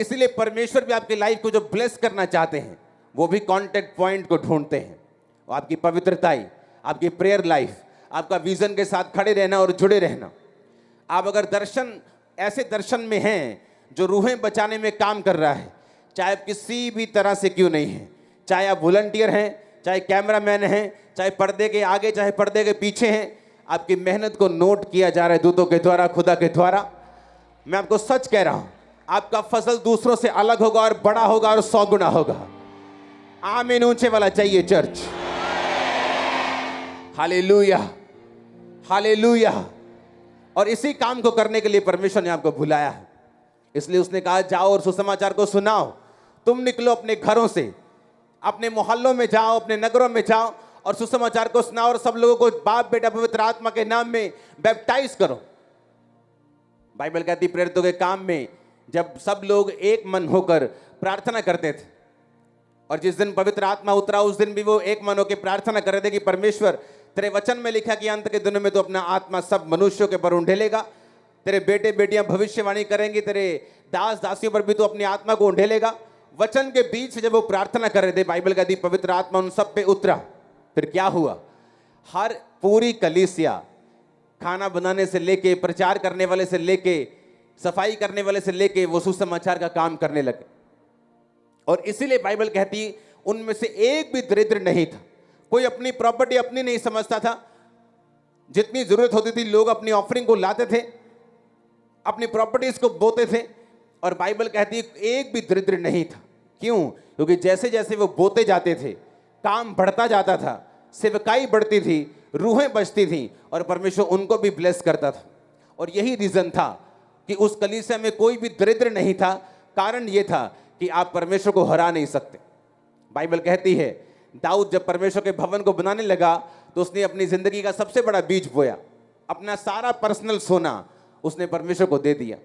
इसीलिए परमेश्वर भी आपकी लाइफ को जो ब्लेस करना चाहते हैं वो भी कांटेक्ट पॉइंट को ढूंढते हैं। वो आपकी पवित्रताई, आपकी प्रेयर लाइफ, आपका विजन के साथ खड़े रहना और जुड़े रहना। आप अगर ऐसे दर्शन में हैं जो रूहें बचाने में काम कर रहा है, चाहे आप किसी भी तरह से क्यों नहीं हैं, चाहे आप वॉलंटियर हैं, चाहे कैमरामैन हैं, चाहे पर्दे के आगे, चाहे पर्दे के पीछे हैं, आपकी मेहनत को नोट किया जा रहा है दूतों के द्वारा, खुदा के द्वारा। मैं आपको सच कह रहा हूं, आपका फसल दूसरों से अलग होगा और बड़ा होगा और 100 गुना होगा। आमीन ऊंचे वाला चाहिए चर्च। Hallelujah, hallelujah. और इसी काम को करने के लिए परमेश्वर ने आपको बुलाया है। इसलिए उसने कहा जाओ और सुसमाचार को सुनाओ। तुम निकलो अपने घरों से, अपने मोहल्लों में जाओ, अपने नगरों में जाओ और सुसमाचार को सुनाओ और सब लोगों को बाप बेटा पवित्र आत्मा के नाम में बैप्टाइज करो। बाइबल कहती प्रेरितों के काम में जब सब लोग एक मन होकर प्रार्थना करते थे, और जिस दिन पवित्र आत्मा उतरा उस दिन भी वो एक मन होकर प्रार्थना कर रहे थे कि परमेश्वर तेरे वचन में लिखा कि अंत के दिनों में तो अपना आत्मा सब मनुष्यों के पर उंडेलेगा, तेरे बेटे बेटियां भविष्यवाणी करेंगी, तेरे दास दासियों पर भी तो अपनी आत्मा को उंडेलेगा। वचन के बीच से जब वो प्रार्थना कर रहे थे, बाइबल कहती पवित्र आत्मा उन सब पे उतरा। फिर क्या हुआ? हर पूरी कलीसिया, खाना बनाने से लेके, प्रचार करने वाले से लेके, सफाई करने वाले से लेके, वो सुसमाचार का काम करने लगे। और इसीलिए बाइबल कहती उनमें से एक भी दरिद्र नहीं था। कोई अपनी प्रॉपर्टी अपनी नहीं समझता था। जितनी जरूरत होती थी लोग अपनी ऑफरिंग को लाते थे, अपनी प्रॉपर्टीज को बोते थे। और बाइबल कहती एक भी दरिद्र नहीं था। क्यों? क्योंकि जैसे जैसे वो बोते जाते थे, काम बढ़ता जाता था, सेवकाई बढ़ती थी, रूहें बचती थी और परमेश्वर उनको भी ब्लेस करता था। और यही रीजन था कि उस कलीसिया में कोई भी दरिद्र नहीं था। कारण यह था कि आप परमेश्वर को हरा नहीं सकते। बाइबल कहती है दाऊद जब परमेश्वर के भवन को बनाने लगा तो उसने अपनी जिंदगी का सबसे बड़ा बीज बोया। अपना सारा पर्सनल सोना उसने परमेश्वर को दे दिया।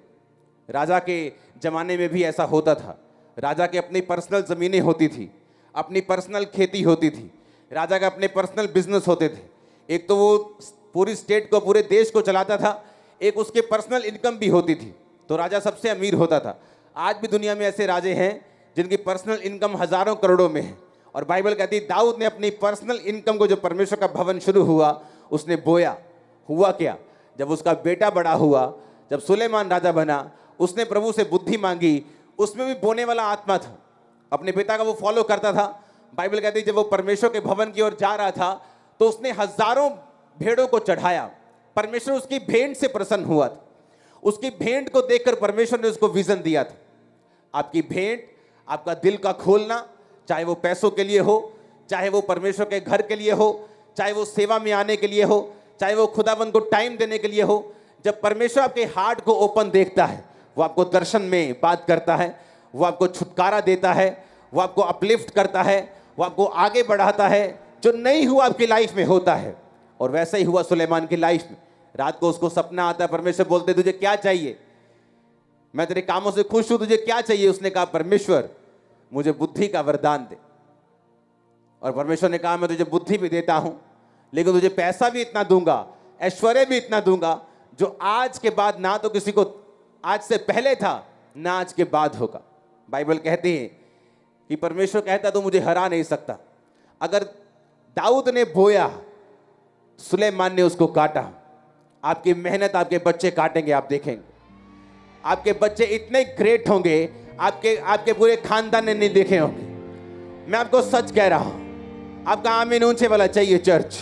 राजा के जमाने में भी ऐसा होता था। राजा के अपनी पर्सनल ज़मीनें होती थी, अपनी पर्सनल खेती होती थी, राजा के अपने पर्सनल बिजनेस होते थे। एक तो वो पूरी स्टेट को, पूरे देश को चलाता था, एक उसके पर्सनल इनकम भी होती थी, तो राजा सबसे अमीर होता था। आज भी दुनिया में ऐसे राजे हैं जिनकी पर्सनल इनकम हजारों करोड़ों में है। और बाइबल कहती है दाऊद ने अपनी पर्सनल इनकम को, जो परमेश्वर का भवन शुरू हुआ, उसने बोया। हुआ क्या? जब उसका बेटा बड़ा हुआ, जब सुलेमान राजा बना, उसने प्रभु से बुद्धि मांगी, उसमें भी बोने वाला आत्मा था। अपने पिता का वो फॉलो करता था। बाइबल कहती है जब वो परमेश्वर के भवन की ओर जा रहा था तो उसने हजारों भेड़ों को चढ़ाया। परमेश्वर उसकी भेंट से प्रसन्न हुआ था। उसकी भेंट को देखकर परमेश्वर ने उसको विजन दिया था। आपकी भेंट, आपका दिल का खोलना, चाहे वो पैसों के लिए हो, चाहे वो परमेश्वर के घर के लिए हो, चाहे वो सेवा में आने के लिए हो, चाहे वो खुदाबंद को टाइम देने के लिए हो, जब परमेश्वर आपके हार्ट को ओपन देखता है, वो आपको दर्शन में बात करता है, वो आपको छुटकारा देता है, वो आपको अपलिफ्ट करता है, वो आपको आगे बढ़ाता है। जो नहीं हुआ आपकी लाइफ में होता है। और वैसा ही हुआ सुलेमान की लाइफ में। रात को उसको सपना आता है, परमेश्वर बोलते तुझे क्या चाहिए? मैं तेरे कामों से खुश हूं, तुझे क्या चाहिए? उसने कहा परमेश्वर मुझे बुद्धि का वरदान दे। और परमेश्वर ने कहा मैं तुझे बुद्धि भी देता हूं, लेकिन तुझे पैसा भी इतना दूंगा, ऐश्वर्य भी इतना दूंगा, जो आज के बाद ना तो किसी को आज से पहले था ना आज के बाद होगा। बाइबल कहती है कि परमेश्वर कहता तो मुझे हरा नहीं सकता। अगर दाऊद ने बोया, सुलेमान ने उसको काटा। आपकी मेहनत आपके बच्चे काटेंगे, आप देखेंगे। आपके बच्चे इतने ग्रेट होंगे, आपके पूरे खानदान ने नहीं देखे होंगे। मैं आपको सच कह रहा हूं। आपका आमीन ऊंचे वाला चाहिए चर्च।